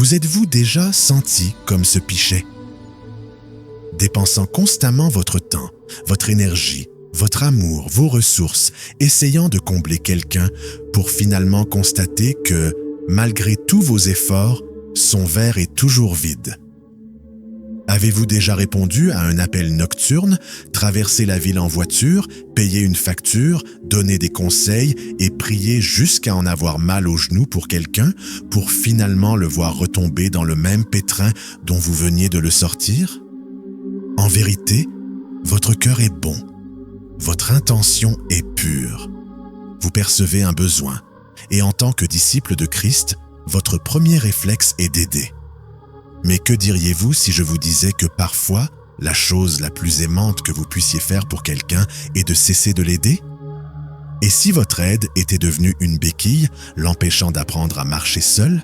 Vous êtes-vous déjà senti comme ce pichet, dépensant constamment votre temps, votre énergie, votre amour, vos ressources, essayant de combler quelqu'un pour finalement constater que, malgré tous vos efforts, son verre est toujours vide? Avez-vous déjà répondu à un appel nocturne, traversé la ville en voiture, payé une facture, donné des conseils et prié jusqu'à en avoir mal aux genoux pour quelqu'un, pour finalement le voir retomber dans le même pétrin dont vous veniez de le sortir? En vérité, votre cœur est bon. Votre intention est pure. Vous percevez un besoin, et en tant que disciple de Christ, votre premier réflexe est d'aider. Mais que diriez-vous si je vous disais que parfois, la chose la plus aimante que vous puissiez faire pour quelqu'un est de cesser de l'aider? Et si votre aide était devenue une béquille, l'empêchant d'apprendre à marcher seul?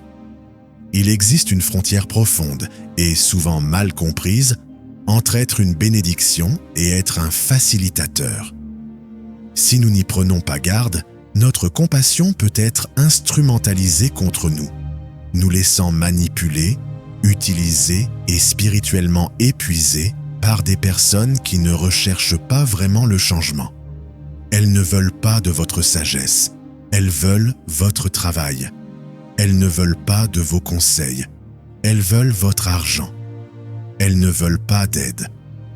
Il existe une frontière profonde, et souvent mal comprise, entre être une bénédiction et être un facilitateur. Si nous n'y prenons pas garde, notre compassion peut être instrumentalisée contre nous, nous laissant manipuler, utilisés et spirituellement épuisés par des personnes qui ne recherchent pas vraiment le changement. Elles ne veulent pas de votre sagesse, elles veulent votre travail. Elles ne veulent pas de vos conseils, elles veulent votre argent. Elles ne veulent pas d'aide,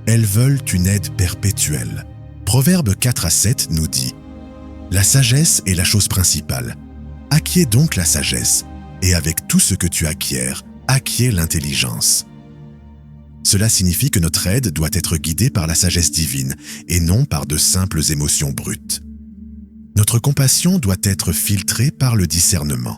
elles veulent une aide perpétuelle. Proverbe 4-7 nous dit « La sagesse est la chose principale. Acquiers donc la sagesse, et avec tout ce que tu acquiers, acquiers l'intelligence. » Cela signifie que notre aide doit être guidée par la sagesse divine et non par de simples émotions brutes. Notre compassion doit être filtrée par le discernement.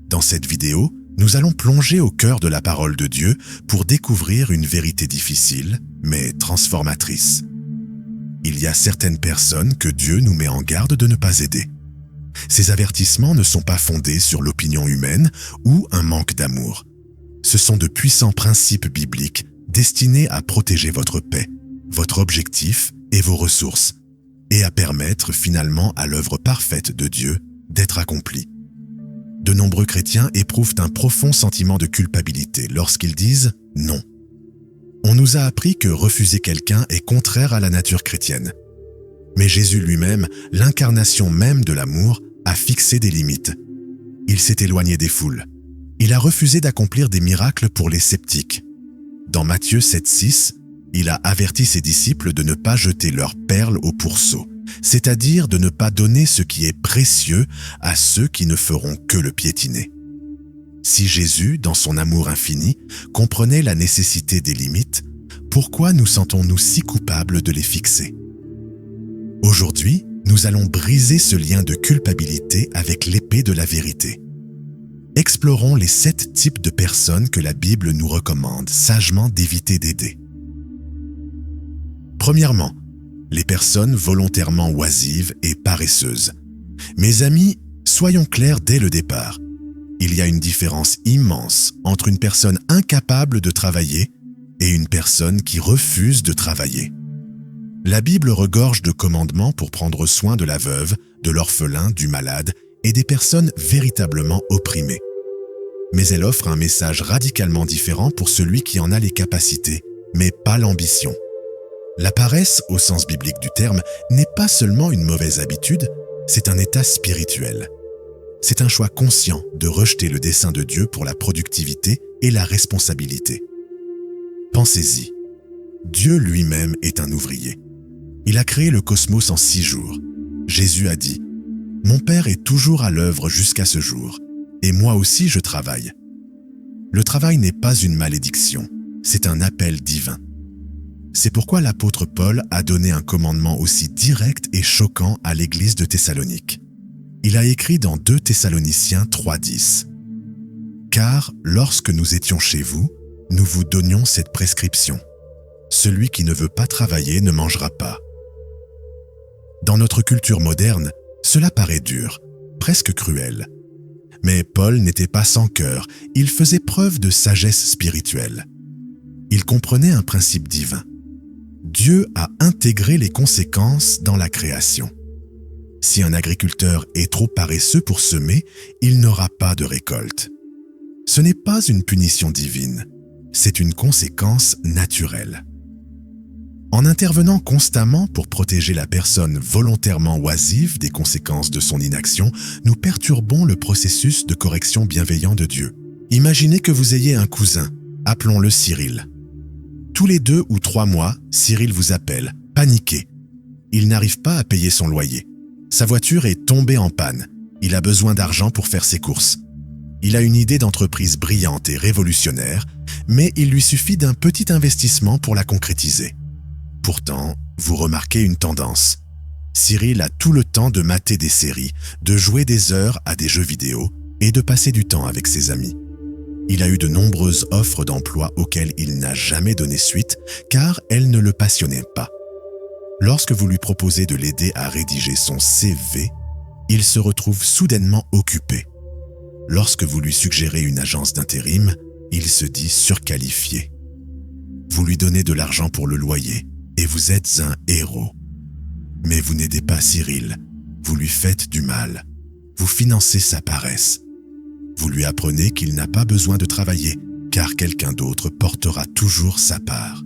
Dans cette vidéo, nous allons plonger au cœur de la parole de Dieu pour découvrir une vérité difficile, mais transformatrice. Il y a certaines personnes que Dieu nous met en garde de ne pas aider. Ces avertissements ne sont pas fondés sur l'opinion humaine ou un manque d'amour. Ce sont de puissants principes bibliques destinés à protéger votre paix, votre objectif et vos ressources, et à permettre finalement à l'œuvre parfaite de Dieu d'être accomplie. De nombreux chrétiens éprouvent un profond sentiment de culpabilité lorsqu'ils disent « non ». On nous a appris que refuser quelqu'un est contraire à la nature chrétienne. Mais Jésus lui-même, l'incarnation même de l'amour, a fixé des limites. Il s'est éloigné des foules. Il a refusé d'accomplir des miracles pour les sceptiques. Dans Matthieu 7,6, il a averti ses disciples de ne pas jeter leurs perles au pourceau, c'est-à-dire de ne pas donner ce qui est précieux à ceux qui ne feront que le piétiner. Si Jésus, dans son amour infini, comprenait la nécessité des limites, pourquoi nous sentons-nous si coupables de les fixer? Aujourd'hui, nous allons briser ce lien de culpabilité avec l'épée de la vérité. Explorons les 7 types de personnes que la Bible nous recommande sagement d'éviter d'aider. Premièrement, les personnes volontairement oisives et paresseuses. Mes amis, soyons clairs dès le départ. Il y a une différence immense entre une personne incapable de travailler et une personne qui refuse de travailler. La Bible regorge de commandements pour prendre soin de la veuve, de l'orphelin, du malade et des personnes véritablement opprimées. Mais elle offre un message radicalement différent pour celui qui en a les capacités, mais pas l'ambition. La paresse, au sens biblique du terme, n'est pas seulement une mauvaise habitude, c'est un état spirituel. C'est un choix conscient de rejeter le dessein de Dieu pour la productivité et la responsabilité. Pensez-y. Dieu lui-même est un ouvrier. Il a créé le cosmos en 6 jours. Jésus a dit « Mon Père est toujours à l'œuvre jusqu'à ce jour, et moi aussi je travaille. » Le travail n'est pas une malédiction, c'est un appel divin. C'est pourquoi l'apôtre Paul a donné un commandement aussi direct et choquant à l'église de Thessalonique. Il a écrit dans 2 Thessaloniciens 3,10 « Car lorsque nous étions chez vous, nous vous donnions cette prescription. Celui qui ne veut pas travailler ne mangera pas. » Dans notre culture moderne, cela paraît dur, presque cruel. Mais Paul n'était pas sans cœur, il faisait preuve de sagesse spirituelle. Il comprenait un principe divin. Dieu a intégré les conséquences dans la création. Si un agriculteur est trop paresseux pour semer, il n'aura pas de récolte. Ce n'est pas une punition divine, c'est une conséquence naturelle. En intervenant constamment pour protéger la personne volontairement oisive des conséquences de son inaction, nous perturbons le processus de correction bienveillant de Dieu. Imaginez que vous ayez un cousin, appelons-le Cyril. Tous les 2 ou 3 mois, Cyril vous appelle, paniqué. Il n'arrive pas à payer son loyer. Sa voiture est tombée en panne. Il a besoin d'argent pour faire ses courses. Il a une idée d'entreprise brillante et révolutionnaire, mais il lui suffit d'un petit investissement pour la concrétiser. Pourtant, vous remarquez une tendance. Cyril a tout le temps de mater des séries, de jouer des heures à des jeux vidéo et de passer du temps avec ses amis. Il a eu de nombreuses offres d'emploi auxquelles il n'a jamais donné suite car elles ne le passionnaient pas. Lorsque vous lui proposez de l'aider à rédiger son CV, il se retrouve soudainement occupé. Lorsque vous lui suggérez une agence d'intérim, il se dit surqualifié. Vous lui donnez de l'argent pour le loyer et vous êtes un héros. Mais vous n'aidez pas Cyril, vous lui faites du mal. Vous financez sa paresse. Vous lui apprenez qu'il n'a pas besoin de travailler, car quelqu'un d'autre portera toujours sa part.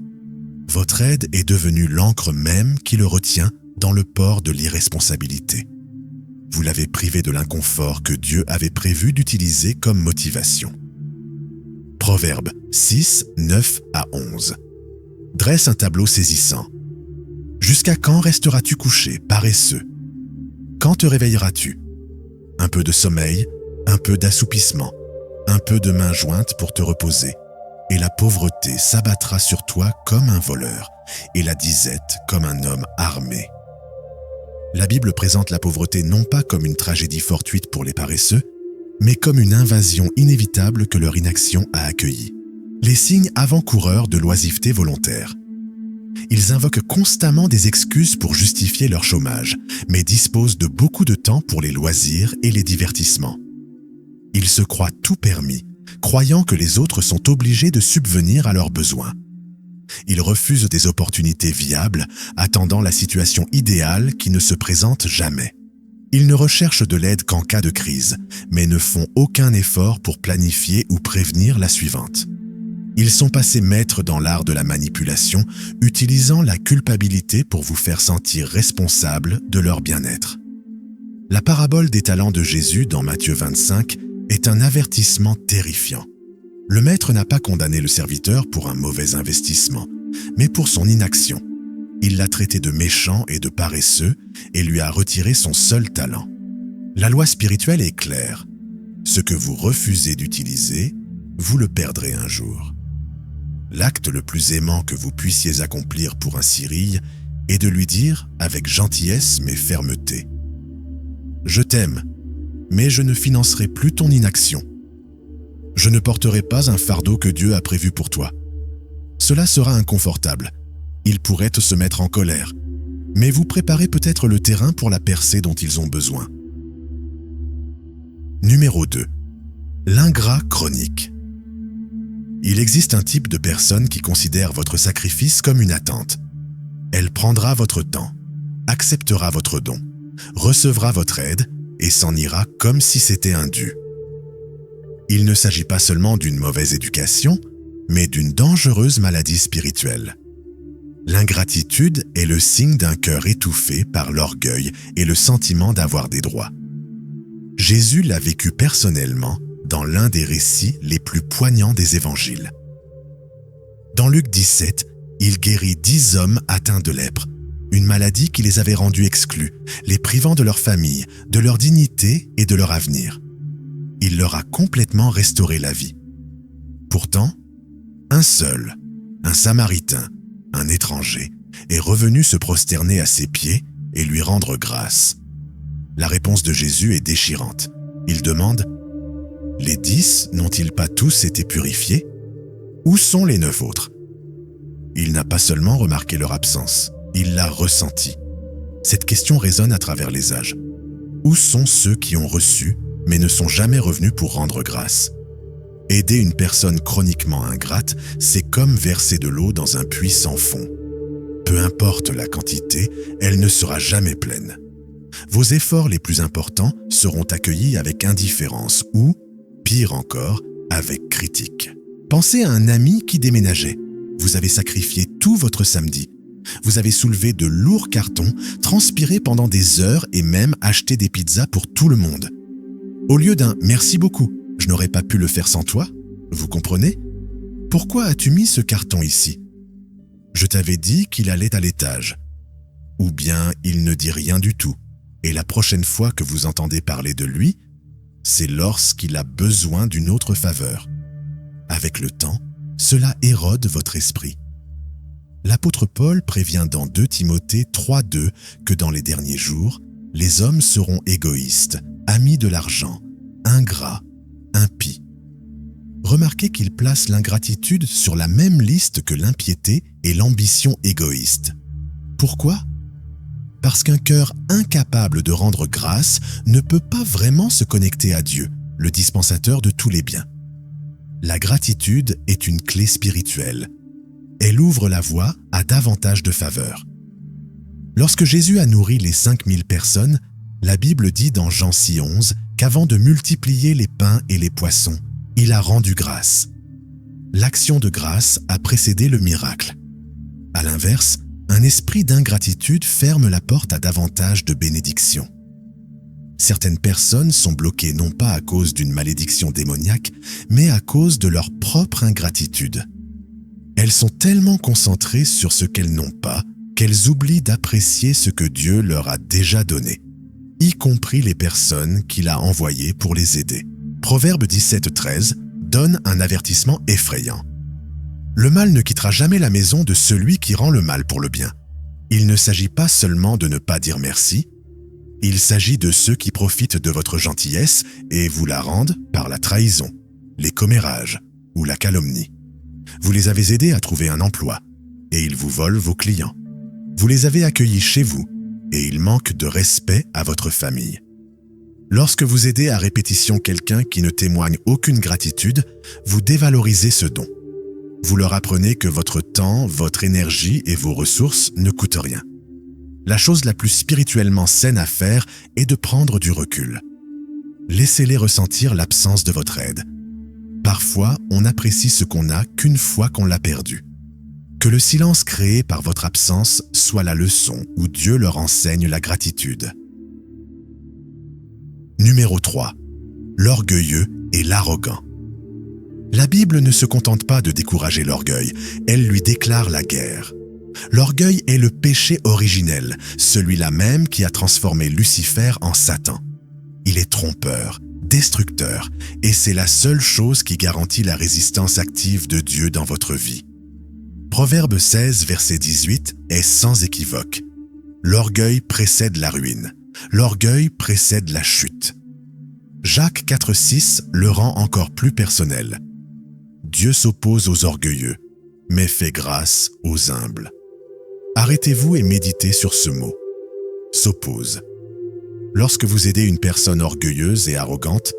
Votre aide est devenue l'encre même qui le retient dans le port de l'irresponsabilité. Vous l'avez privé de l'inconfort que Dieu avait prévu d'utiliser comme motivation. Proverbe 6, 9 à 11 dresse un tableau saisissant. Jusqu'à quand resteras-tu couché, paresseux? Quand te réveilleras-tu? Un peu de sommeil, un peu d'assoupissement, un peu de main jointe pour te reposer, et la pauvreté s'abattra sur toi comme un voleur, et la disette comme un homme armé. La Bible présente la pauvreté non pas comme une tragédie fortuite pour les paresseux, mais comme une invasion inévitable que leur inaction a accueillie. Les signes avant-coureurs de l'oisiveté volontaire. Ils invoquent constamment des excuses pour justifier leur chômage, mais disposent de beaucoup de temps pour les loisirs et les divertissements. Ils se croient tout permis, croyant que les autres sont obligés de subvenir à leurs besoins. Ils refusent des opportunités viables, attendant la situation idéale qui ne se présente jamais. Ils ne recherchent de l'aide qu'en cas de crise, mais ne font aucun effort pour planifier ou prévenir la suivante. Ils sont passés maîtres dans l'art de la manipulation, utilisant la culpabilité pour vous faire sentir responsable de leur bien-être. La parabole des talents de Jésus dans Matthieu 25 est un avertissement terrifiant. Le maître n'a pas condamné le serviteur pour un mauvais investissement, mais pour son inaction. Il l'a traité de méchant et de paresseux et lui a retiré son seul talent. La loi spirituelle est claire. Ce que vous refusez d'utiliser, vous le perdrez un jour. L'acte le plus aimant que vous puissiez accomplir pour un Cyril est de lui dire, avec gentillesse mais fermeté, « Je t'aime, mais je ne financerai plus ton inaction. Je ne porterai pas un fardeau que Dieu a prévu pour toi. Cela sera inconfortable. Ils pourraient se mettre en colère, mais vous préparez peut-être le terrain pour la percée dont ils ont besoin. » Numéro 2. L'ingrat chronique. Il existe un type de personne qui considère votre sacrifice comme une attente. Elle prendra votre temps, acceptera votre don, recevra votre aide et s'en ira comme si c'était un dû. Il ne s'agit pas seulement d'une mauvaise éducation, mais d'une dangereuse maladie spirituelle. L'ingratitude est le signe d'un cœur étouffé par l'orgueil et le sentiment d'avoir des droits. Jésus l'a vécu personnellement dans l'un des récits les plus poignants des évangiles. Dans Luc 17, il guérit 10 hommes atteints de lèpre, une maladie qui les avait rendus exclus, les privant de leur famille, de leur dignité et de leur avenir. Il leur a complètement restauré la vie. Pourtant, un seul, un Samaritain, un étranger, est revenu se prosterner à ses pieds et lui rendre grâce. La réponse de Jésus est déchirante. Il demande « Les 10 n'ont-ils pas tous été purifiés? Où sont les 9 autres ?» Il n'a pas seulement remarqué leur absence, il l'a ressenti. Cette question résonne à travers les âges. Où sont ceux qui ont reçu mais ne sont jamais revenus pour rendre grâce? Aider une personne chroniquement ingrate, c'est comme verser de l'eau dans un puits sans fond. Peu importe la quantité, elle ne sera jamais pleine. Vos efforts les plus importants seront accueillis avec indifférence ou, pire encore, avec critique. Pensez à un ami qui déménageait. Vous avez sacrifié tout votre samedi. Vous avez soulevé de lourds cartons, transpiré pendant des heures et même acheté des pizzas pour tout le monde. Au lieu d'un « merci beaucoup, je n'aurais pas pu le faire sans toi », vous comprenez ? Pourquoi as-tu mis ce carton ici ? Je t'avais dit qu'il allait à l'étage. Ou bien il ne dit rien du tout, et la prochaine fois que vous entendez parler de lui, c'est lorsqu'il a besoin d'une autre faveur. Avec le temps, cela érode votre esprit. L'apôtre Paul prévient dans 2 Timothée 3:2 que dans les derniers jours, les hommes seront égoïstes, amis de l'argent, ingrats, impies. Remarquez qu'il place l'ingratitude sur la même liste que l'impiété et l'ambition égoïste. Pourquoi ? Parce qu'un cœur incapable de rendre grâce ne peut pas vraiment se connecter à Dieu, le dispensateur de tous les biens. La gratitude est une clé spirituelle. Elle ouvre la voie à davantage de faveurs. Lorsque Jésus a nourri les 5000 personnes, la Bible dit dans Jean 6:11 qu'avant de multiplier les pains et les poissons, il a rendu grâce. L'action de grâce a précédé le miracle. À l'inverse, un esprit d'ingratitude ferme la porte à davantage de bénédictions. Certaines personnes sont bloquées non pas à cause d'une malédiction démoniaque, mais à cause de leur propre ingratitude. Elles sont tellement concentrées sur ce qu'elles n'ont pas qu'elles oublient d'apprécier ce que Dieu leur a déjà donné, y compris les personnes qu'il a envoyées pour les aider. Proverbe 17:13 donne un avertissement effrayant. Le mal ne quittera jamais la maison de celui qui rend le mal pour le bien. Il ne s'agit pas seulement de ne pas dire merci, il s'agit de ceux qui profitent de votre gentillesse et vous la rendent par la trahison, les commérages ou la calomnie. Vous les avez aidés à trouver un emploi et ils vous volent vos clients. Vous les avez accueillis chez vous et ils manquent de respect à votre famille. Lorsque vous aidez à répétition quelqu'un qui ne témoigne aucune gratitude, vous dévalorisez ce don. Vous leur apprenez que votre temps, votre énergie et vos ressources ne coûtent rien. La chose la plus spirituellement saine à faire est de prendre du recul. Laissez-les ressentir l'absence de votre aide. Parfois, on n'apprécie ce qu'on a qu'une fois qu'on l'a perdu. Que le silence créé par votre absence soit la leçon où Dieu leur enseigne la gratitude. Numéro 3. L'orgueilleux et l'arrogant. La Bible ne se contente pas de décourager l'orgueil, elle lui déclare la guerre. L'orgueil est le péché originel, celui-là même qui a transformé Lucifer en Satan. Il est trompeur, destructeur, et c'est la seule chose qui garantit la résistance active de Dieu dans votre vie. Proverbe 16, verset 18 est sans équivoque. L'orgueil précède la ruine. L'orgueil précède la chute. Jacques 4,6 le rend encore plus personnel. Dieu s'oppose aux orgueilleux, mais fait grâce aux humbles. Arrêtez-vous et méditez sur ce mot. S'oppose. Lorsque vous aidez une personne orgueilleuse et arrogante,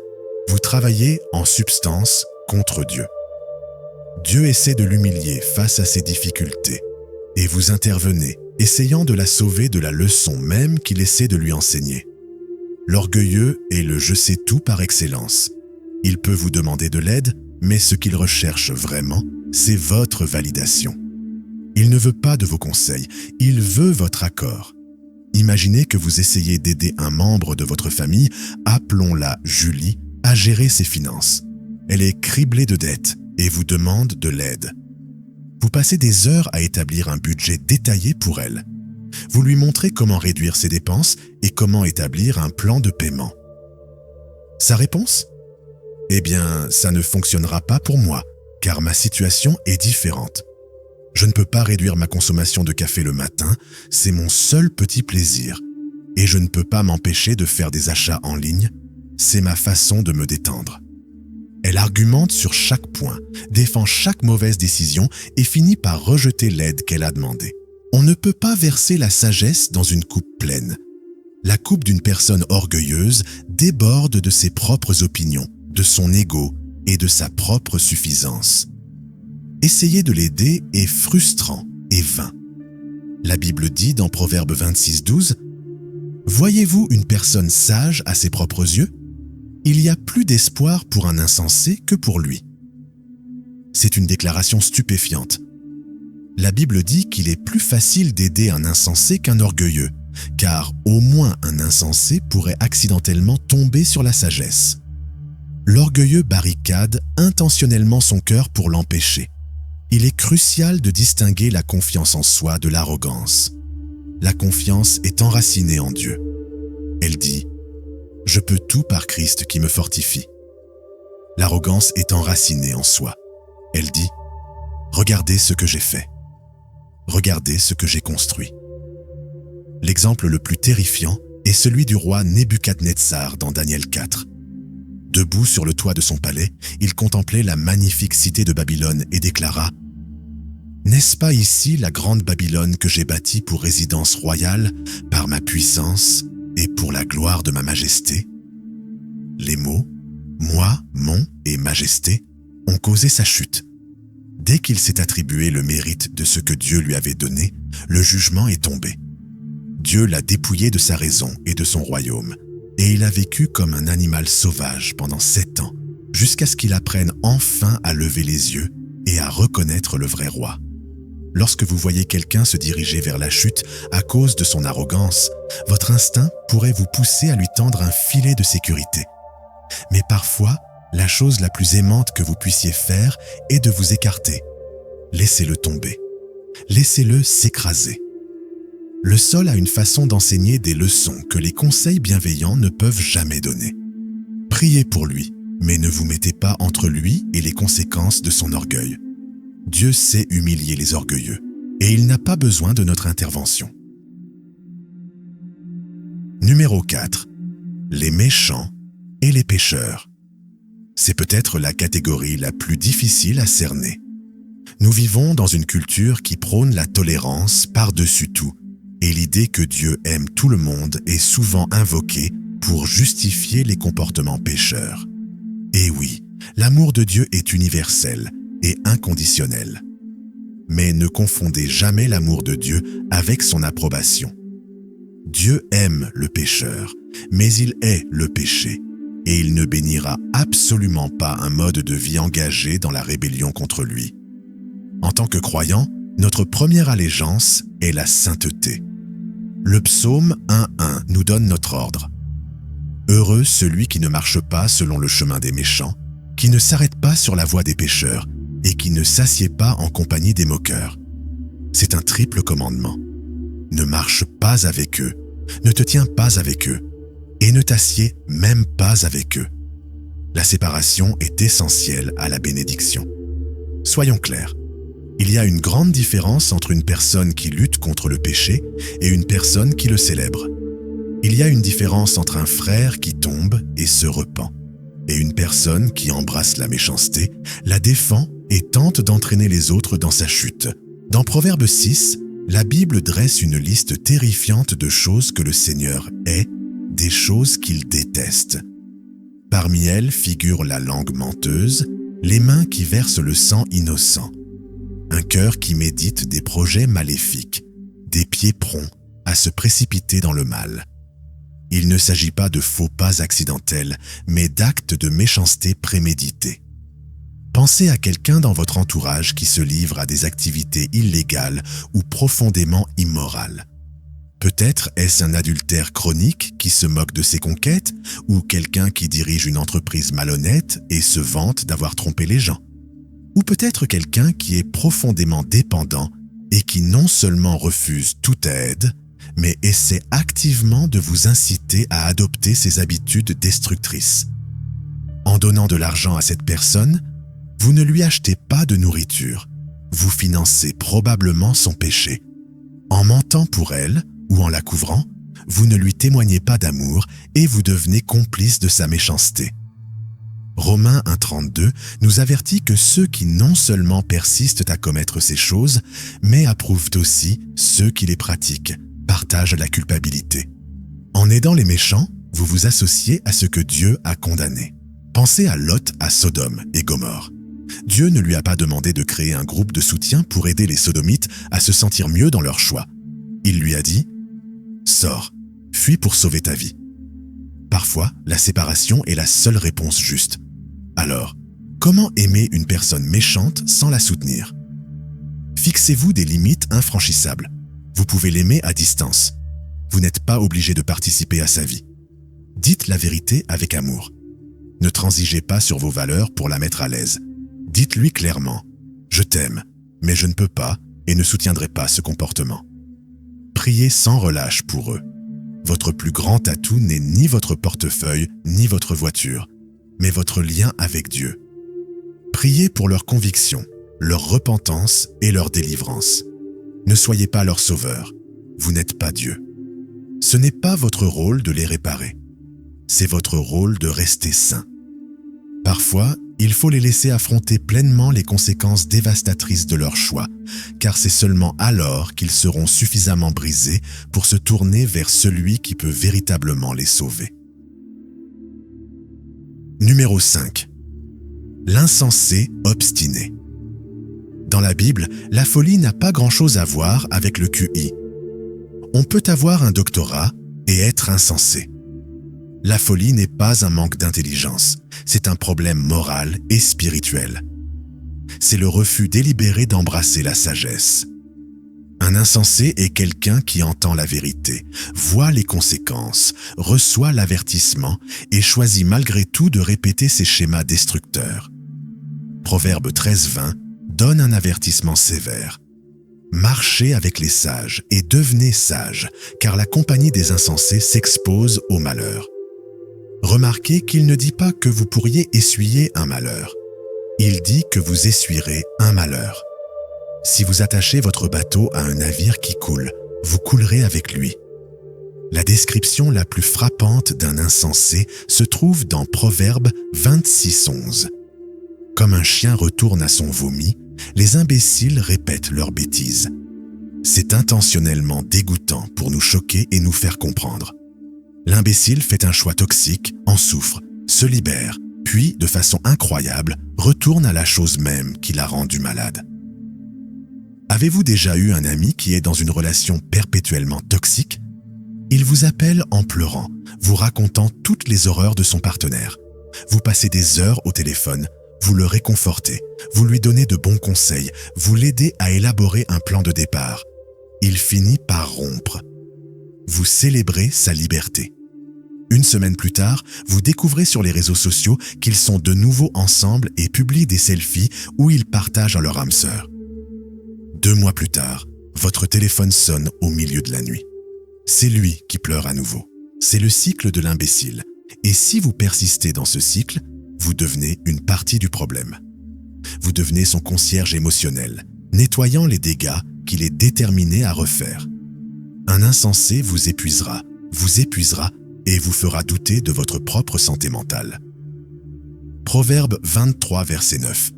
vous travaillez en substance contre Dieu. Dieu essaie de l'humilier face à ses difficultés, et vous intervenez, essayant de la sauver de la leçon même qu'il essaie de lui enseigner. L'orgueilleux est le « je sais tout » par excellence. Il peut vous demander de l'aide, mais ce qu'il recherche vraiment, c'est votre validation. Il ne veut pas de vos conseils, il veut votre accord. Imaginez que vous essayez d'aider un membre de votre famille, appelons-la Julie, à gérer ses finances. Elle est criblée de dettes et vous demande de l'aide. Vous passez des heures à établir un budget détaillé pour elle. Vous lui montrez comment réduire ses dépenses et comment établir un plan de paiement. Sa réponse ? Eh bien, ça ne fonctionnera pas pour moi, car ma situation est différente. Je ne peux pas réduire ma consommation de café le matin, c'est mon seul petit plaisir. Et je ne peux pas m'empêcher de faire des achats en ligne, c'est ma façon de me détendre. Elle argumente sur chaque point, défend chaque mauvaise décision et finit par rejeter l'aide qu'elle a demandée. On ne peut pas verser la sagesse dans une coupe pleine. La coupe d'une personne orgueilleuse déborde de ses propres opinions, de son ego et de sa propre suffisance. Essayer de l'aider est frustrant et vain. La Bible dit dans Proverbe 26, 12 « Voyez-vous une personne sage à ses propres yeux ? Il y a plus d'espoir pour un insensé que pour lui. C'est une déclaration stupéfiante. La Bible dit qu'il est plus facile d'aider un insensé qu'un orgueilleux, car au moins un insensé pourrait accidentellement tomber sur la sagesse. L'orgueilleux barricade intentionnellement son cœur pour l'empêcher. Il est crucial de distinguer la confiance en soi de l'arrogance. La confiance est enracinée en Dieu. Elle dit « Je peux tout par Christ qui me fortifie ». L'arrogance est enracinée en soi. Elle dit « Regardez ce que j'ai fait. Regardez ce que j'ai construit ». L'exemple le plus terrifiant est celui du roi Nebuchadnezzar dans Daniel 4. Debout sur le toit de son palais, il contemplait la magnifique cité de Babylone et déclara « N'est-ce pas ici la grande Babylone que j'ai bâtie pour résidence royale par ma puissance et pour la gloire de ma majesté ?» Les mots « moi, mon et majesté » ont causé sa chute. Dès qu'il s'est attribué le mérite de ce que Dieu lui avait donné, le jugement est tombé. Dieu l'a dépouillé de sa raison et de son royaume, et il a vécu comme un animal sauvage pendant 7 ans, jusqu'à ce qu'il apprenne enfin à lever les yeux et à reconnaître le vrai roi. Lorsque vous voyez quelqu'un se diriger vers la chute à cause de son arrogance, votre instinct pourrait vous pousser à lui tendre un filet de sécurité. Mais parfois, la chose la plus aimante que vous puissiez faire est de vous écarter. Laissez-le tomber. Laissez-le s'écraser. Le sol a une façon d'enseigner des leçons que les conseils bienveillants ne peuvent jamais donner. Priez pour lui, mais ne vous mettez pas entre lui et les conséquences de son orgueil. Dieu sait humilier les orgueilleux, et il n'a pas besoin de notre intervention. Numéro 4. Les méchants et les pécheurs. C'est peut-être la catégorie la plus difficile à cerner. Nous vivons dans une culture qui prône la tolérance par-dessus tout, et l'idée que Dieu aime tout le monde est souvent invoquée pour justifier les comportements pécheurs. Et oui, l'amour de Dieu est universel et inconditionnel. Mais ne confondez jamais l'amour de Dieu avec son approbation. Dieu aime le pécheur, mais il hait le péché, et il ne bénira absolument pas un mode de vie engagé dans la rébellion contre lui. En tant que croyants, notre première allégeance est la sainteté. Le psaume 1:1 nous donne notre ordre. « Heureux celui qui ne marche pas selon le chemin des méchants, qui ne s'arrête pas sur la voie des pécheurs et qui ne s'assied pas en compagnie des moqueurs. » C'est un triple commandement. Ne marche pas avec eux, ne te tiens pas avec eux, et ne t'assieds même pas avec eux. La séparation est essentielle à la bénédiction. Soyons clairs. Il y a une grande différence entre une personne qui lutte contre le péché et une personne qui le célèbre. Il y a une différence entre un frère qui tombe et se repent, et une personne qui embrasse la méchanceté, la défend et tente d'entraîner les autres dans sa chute. Dans Proverbe 6, la Bible dresse une liste terrifiante de choses que le Seigneur hait, des choses qu'il déteste. Parmi elles figurent la langue menteuse, les mains qui versent le sang innocent, un cœur qui médite des projets maléfiques, des pieds prompts à se précipiter dans le mal. Il ne s'agit pas de faux pas accidentels, mais d'actes de méchanceté prémédités. Pensez à quelqu'un dans votre entourage qui se livre à des activités illégales ou profondément immorales. Peut-être est-ce un adultère chronique qui se moque de ses conquêtes ou quelqu'un qui dirige une entreprise malhonnête et se vante d'avoir trompé les gens. Ou peut-être quelqu'un qui est profondément dépendant et qui non seulement refuse toute aide, mais essaie activement de vous inciter à adopter ces habitudes destructrices. En donnant de l'argent à cette personne, vous ne lui achetez pas de nourriture, vous financez probablement son péché. En mentant pour elle ou en la couvrant, vous ne lui témoignez pas d'amour et vous devenez complice de sa méchanceté. Romains 1,32 nous avertit que ceux qui non seulement persistent à commettre ces choses, mais approuvent aussi ceux qui les pratiquent, partagent la culpabilité. En aidant les méchants, vous vous associez à ce que Dieu a condamné. Pensez à Lot à Sodome et Gomorrhe. Dieu ne lui a pas demandé de créer un groupe de soutien pour aider les sodomites à se sentir mieux dans leur choix. Il lui a dit « Sors, fuis pour sauver ta vie ». Parfois, la séparation est la seule réponse juste. Alors, comment aimer une personne méchante sans la soutenir? Fixez-vous des limites infranchissables. Vous pouvez l'aimer à distance. Vous n'êtes pas obligé de participer à sa vie. Dites la vérité avec amour. Ne transigez pas sur vos valeurs pour la mettre à l'aise. Dites-lui clairement « Je t'aime, mais je ne peux pas et ne soutiendrai pas ce comportement ». Priez sans relâche pour eux. Votre plus grand atout n'est ni votre portefeuille ni votre voiture, mais votre lien avec Dieu. Priez pour leurs convictions, leur repentance et leur délivrance. Ne soyez pas leur sauveur. Vous n'êtes pas Dieu. Ce n'est pas votre rôle de les réparer. C'est votre rôle de rester saint. Parfois, il faut les laisser affronter pleinement les conséquences dévastatrices de leur choix, car c'est seulement alors qu'ils seront suffisamment brisés pour se tourner vers celui qui peut véritablement les sauver. Numéro 5. L'insensé obstiné. Dans la Bible, la folie n'a pas grand-chose à voir avec le QI. On peut avoir un doctorat et être insensé. La folie n'est pas un manque d'intelligence, c'est un problème moral et spirituel. C'est le refus délibéré d'embrasser la sagesse. Un insensé est quelqu'un qui entend la vérité, voit les conséquences, reçoit l'avertissement et choisit malgré tout de répéter ses schémas destructeurs. Proverbe 13:20 donne un avertissement sévère. Marchez avec les sages et devenez sages, car la compagnie des insensés s'expose au malheur. Remarquez qu'il ne dit pas que vous pourriez essuyer un malheur. Il dit que vous essuierez un malheur. Si vous attachez votre bateau à un navire qui coule, vous coulerez avec lui. La description la plus frappante d'un insensé se trouve dans Proverbe 26:11. Comme un chien retourne à son vomi, les imbéciles répètent leurs bêtises. C'est intentionnellement dégoûtant pour nous choquer et nous faire comprendre. L'imbécile fait un choix toxique, en souffre, se libère, puis, de façon incroyable, retourne à la chose même qui l'a rendu malade. Avez-vous déjà eu un ami qui est dans une relation perpétuellement toxique? Il vous appelle en pleurant, vous racontant toutes les horreurs de son partenaire. Vous passez des heures au téléphone, vous le réconfortez, vous lui donnez de bons conseils, vous l'aidez à élaborer un plan de départ. Il finit par rompre. Vous célébrez sa liberté. Une semaine plus tard, vous découvrez sur les réseaux sociaux qu'ils sont de nouveau ensemble et publient des selfies où ils partagent leur âme sœur. 2 mois plus tard, votre téléphone sonne au milieu de la nuit. C'est lui qui pleure à nouveau. C'est le cycle de l'imbécile. Et si vous persistez dans ce cycle, vous devenez une partie du problème. Vous devenez son concierge émotionnel, nettoyant les dégâts qu'il est déterminé à refaire. Un insensé vous épuisera et vous fera douter de votre propre santé mentale. Proverbe 23, verset 9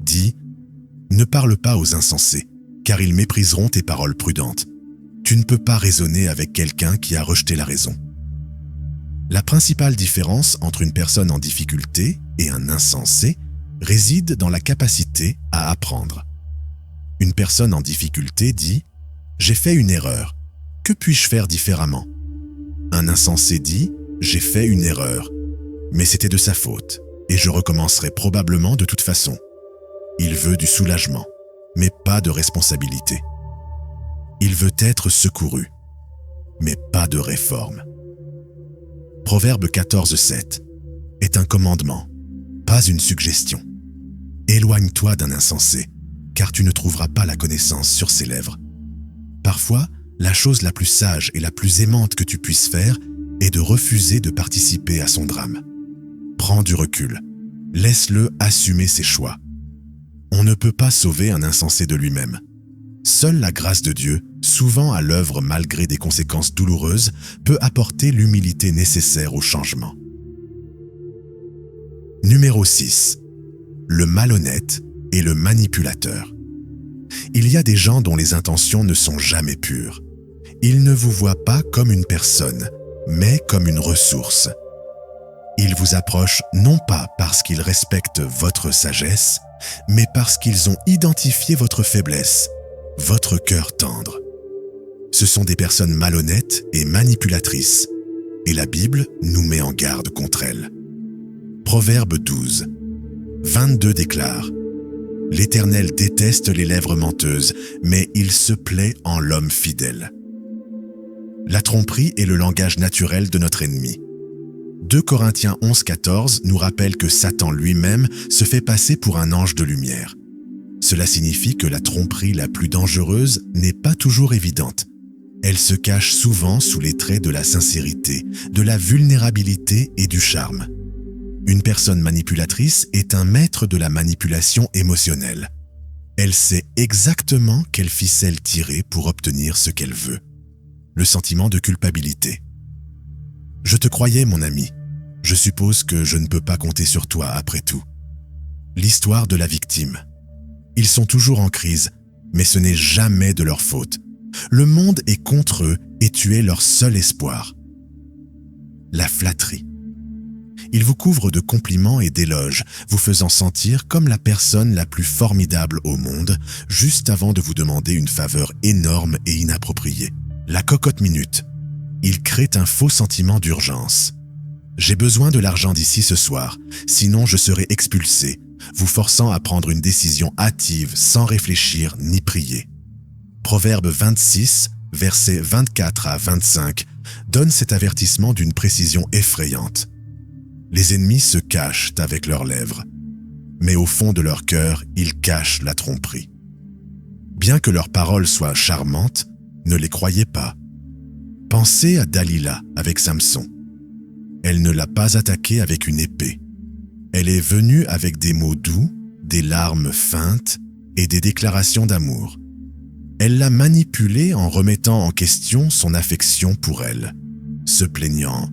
dit « Ne parle pas aux insensés, car ils mépriseront tes paroles prudentes. Tu ne peux pas raisonner avec quelqu'un qui a rejeté la raison. » La principale différence entre une personne en difficulté et un insensé réside dans la capacité à apprendre. Une personne en difficulté dit « J'ai fait une erreur. Que puis-je faire différemment ?» Un insensé dit « J'ai fait une erreur, mais c'était de sa faute et je recommencerai probablement de toute façon. » Il veut du soulagement, mais pas de responsabilité. Il veut être secouru, mais pas de réforme. Proverbe 14:7 est un commandement, pas une suggestion. Éloigne-toi d'un insensé, car tu ne trouveras pas la connaissance sur ses lèvres. Parfois, la chose la plus sage et la plus aimante que tu puisses faire est de refuser de participer à son drame. Prends du recul, laisse-le assumer ses choix. On ne peut pas sauver un insensé de lui-même. Seule la grâce de Dieu, souvent à l'œuvre malgré des conséquences douloureuses, peut apporter l'humilité nécessaire au changement. Numéro 6. Le malhonnête et le manipulateur. Il y a des gens dont les intentions ne sont jamais pures. Ils ne vous voient pas comme une personne, mais comme une ressource. Ils vous approchent non pas parce qu'ils respectent votre sagesse, mais parce qu'ils ont identifié votre faiblesse, votre cœur tendre. Ce sont des personnes malhonnêtes et manipulatrices. et la Bible nous met en garde contre elle. Proverbe 12, 22 déclare « L'Éternel déteste les lèvres menteuses, mais il se plaît en l'homme fidèle. » La tromperie est le langage naturel de notre ennemi. 2 Corinthiens 11, 14 nous rappelle que Satan lui-même se fait passer pour un ange de lumière. Cela signifie que la tromperie la plus dangereuse n'est pas toujours évidente. Elle se cache souvent sous les traits de la sincérité, de la vulnérabilité et du charme. Une personne manipulatrice est un maître de la manipulation émotionnelle. Elle sait exactement quelle ficelle tirer pour obtenir ce qu'elle veut. Le sentiment de culpabilité. Je te croyais, mon ami. Je suppose que je ne peux pas compter sur toi après tout. L'histoire de la victime. Ils sont toujours en crise, mais ce n'est jamais de leur faute. Le monde est contre eux et tu es leur seul espoir. La flatterie. Ils vous couvrent de compliments et d'éloges, vous faisant sentir comme la personne la plus formidable au monde, juste avant de vous demander une faveur énorme et inappropriée. La cocotte minute. Ils créent un faux sentiment d'urgence. J'ai besoin de l'argent d'ici ce soir, sinon je serai expulsé, vous forçant à prendre une décision hâtive sans réfléchir ni prier. Proverbe 26, versets 24 à 25, donne cet avertissement d'une précision effrayante. Les ennemis se cachent avec leurs lèvres, mais au fond de leur cœur, ils cachent la tromperie. Bien que leurs paroles soient charmantes, ne les croyez pas. Pensez à Dalila avec Samson. Elle ne l'a pas attaqué avec une épée. Elle est venue avec des mots doux, des larmes feintes et des déclarations d'amour. Elle l'a manipulé en remettant en question son affection pour elle, se plaignant.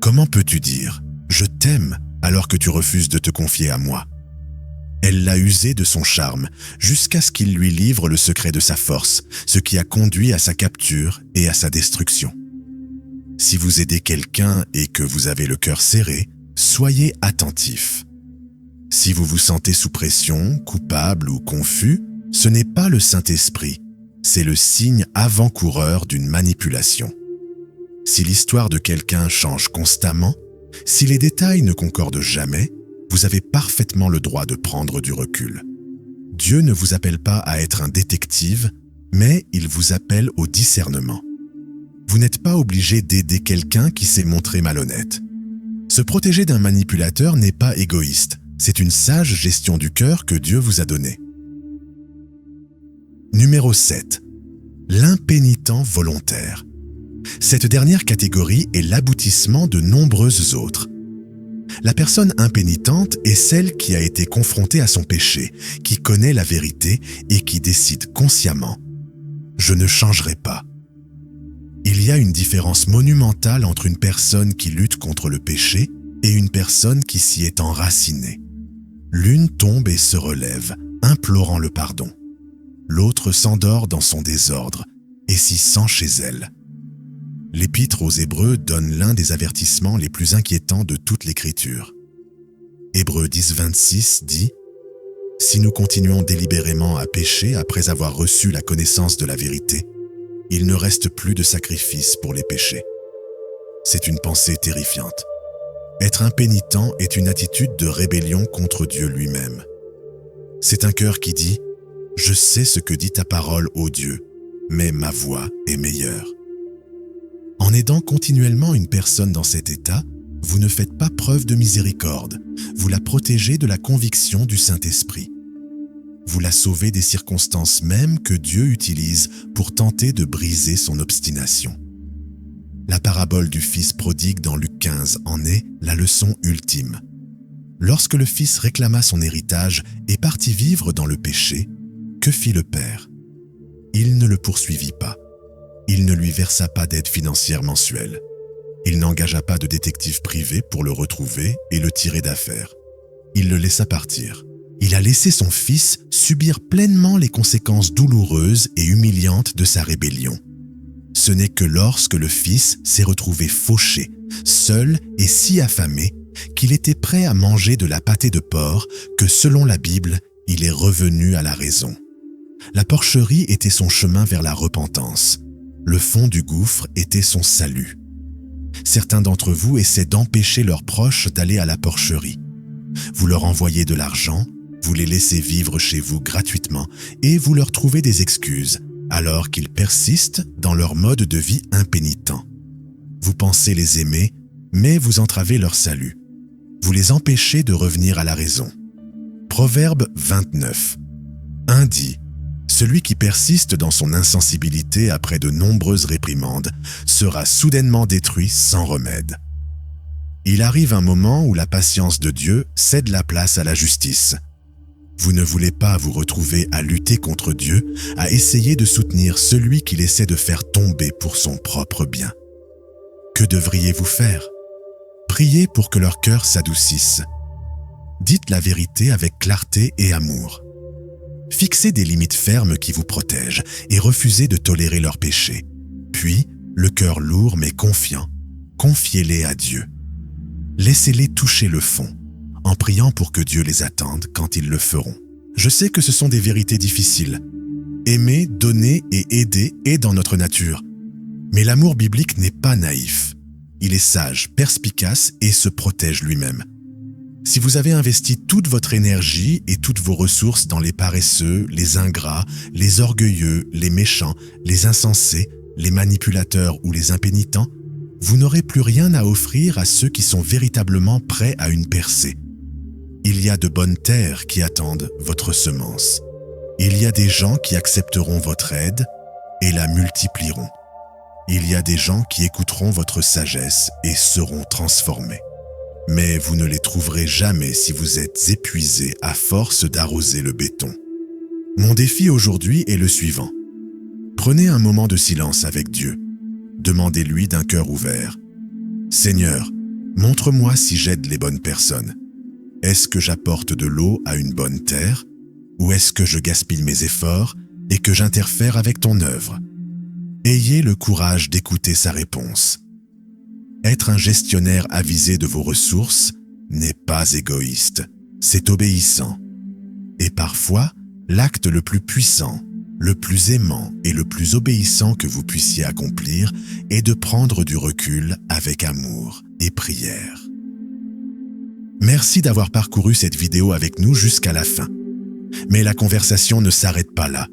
Comment peux-tu dire « Je t'aime » alors que tu refuses de te confier à moi? Elle l'a usé de son charme jusqu'à ce qu'il lui livre le secret de sa force, ce qui a conduit à sa capture et à sa destruction. Si vous aidez quelqu'un et que vous avez le cœur serré, soyez attentif. Si vous vous sentez sous pression, coupable ou confus, ce n'est pas le Saint-Esprit, c'est le signe avant-coureur d'une manipulation. Si l'histoire de quelqu'un change constamment, si les détails ne concordent jamais, vous avez parfaitement le droit de prendre du recul. Dieu ne vous appelle pas à être un détective, mais il vous appelle au discernement. Vous n'êtes pas obligé d'aider quelqu'un qui s'est montré malhonnête. Se protéger d'un manipulateur n'est pas égoïste, c'est une sage gestion du cœur que Dieu vous a donnée. Numéro 7. L'impénitent volontaire. Cette dernière catégorie est l'aboutissement de nombreuses autres. La personne impénitente est celle qui a été confrontée à son péché, qui connaît la vérité et qui décide consciemment « Je ne changerai pas ». Il y a une différence monumentale entre une personne qui lutte contre le péché et une personne qui s'y est enracinée. L'une tombe et se relève, implorant le pardon. L'autre s'endort dans son désordre et s'y sent chez elle. L'Épître aux Hébreux donne l'un des avertissements les plus inquiétants de toute l'Écriture. Hébreux 10, 26 dit « Si nous continuons délibérément à pécher après avoir reçu la connaissance de la vérité, il ne reste plus de sacrifice pour les péchés. » C'est une pensée terrifiante. Être impénitent est une attitude de rébellion contre Dieu lui-même. C'est un cœur qui dit « Je sais ce que dit ta parole, ô Dieu, mais ma voix est meilleure. » En aidant continuellement une personne dans cet état, vous ne faites pas preuve de miséricorde, vous la protégez de la conviction du Saint-Esprit. Vous la sauvez des circonstances mêmes que Dieu utilise pour tenter de briser son obstination. La parabole du fils prodigue dans Luc 15 en est la leçon ultime. Lorsque le fils réclama son héritage et partit vivre dans le péché, que fit le père? Il ne le poursuivit pas. Il ne lui versa pas d'aide financière mensuelle. Il n'engagea pas de détective privé pour le retrouver et le tirer d'affaire. Il le laissa partir. Il a laissé son fils subir pleinement les conséquences douloureuses et humiliantes de sa rébellion. Ce n'est que lorsque le fils s'est retrouvé fauché, seul et si affamé, qu'il était prêt à manger de la pâtée de porc que, selon la Bible, il est revenu à la raison. La porcherie était son chemin vers la repentance. Le fond du gouffre était son salut. Certains d'entre vous essaient d'empêcher leurs proches d'aller à la porcherie. Vous leur envoyez de l'argent, vous les laissez vivre chez vous gratuitement et vous leur trouvez des excuses, alors qu'ils persistent dans leur mode de vie impénitent. Vous pensez les aimer, mais vous entravez leur salut. Vous les empêchez de revenir à la raison. Proverbe 29. 1 dit « Celui qui persiste dans son insensibilité après de nombreuses réprimandes sera soudainement détruit sans remède. » Il arrive un moment où la patience de Dieu cède la place à la justice. Vous ne voulez pas vous retrouver à lutter contre Dieu, à essayer de soutenir celui qu'il essaie de faire tomber pour son propre bien. Que devriez-vous faire? Priez pour que leur cœur s'adoucisse. Dites la vérité avec clarté et amour. Fixez des limites fermes qui vous protègent et refusez de tolérer leurs péchés. Puis, le cœur lourd mais confiant, confiez-les à Dieu. Laissez-les toucher le fond, en priant pour que Dieu les attende quand ils le feront. Je sais que ce sont des vérités difficiles. Aimer, donner et aider est dans notre nature. Mais l'amour biblique n'est pas naïf. Il est sage, perspicace et se protège lui-même. Si vous avez investi toute votre énergie et toutes vos ressources dans les paresseux, les ingrats, les orgueilleux, les méchants, les insensés, les manipulateurs ou les impénitents, vous n'aurez plus rien à offrir à ceux qui sont véritablement prêts à une percée. Il y a de bonnes terres qui attendent votre semence. Il y a des gens qui accepteront votre aide et la multiplieront. Il y a des gens qui écouteront votre sagesse et seront transformés. Mais vous ne les trouverez jamais si vous êtes épuisé à force d'arroser le béton. Mon défi aujourd'hui est le suivant. Prenez un moment de silence avec Dieu. Demandez-lui d'un cœur ouvert. « Seigneur, montre-moi si j'aide les bonnes personnes. Est-ce que j'apporte de l'eau à une bonne terre? Ou est-ce que je gaspille mes efforts et que j'interfère avec ton œuvre ?» Ayez le courage d'écouter sa réponse. Être un gestionnaire avisé de vos ressources n'est pas égoïste, c'est obéissant. Et parfois, l'acte le plus puissant, le plus aimant et le plus obéissant que vous puissiez accomplir est de prendre du recul avec amour et prière. Merci d'avoir parcouru cette vidéo avec nous jusqu'à la fin. Mais la conversation ne s'arrête pas là.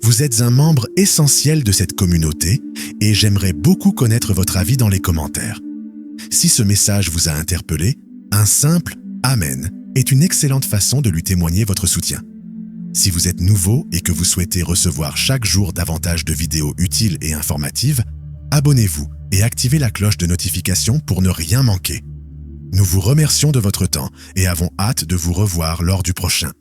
Vous êtes un membre essentiel de cette communauté et j'aimerais beaucoup connaître votre avis dans les commentaires. Si ce message vous a interpellé, un simple « Amen » est une excellente façon de lui témoigner votre soutien. Si vous êtes nouveau et que vous souhaitez recevoir chaque jour davantage de vidéos utiles et informatives, abonnez-vous et activez la cloche de notification pour ne rien manquer. Nous vous remercions de votre temps et avons hâte de vous revoir lors du prochain.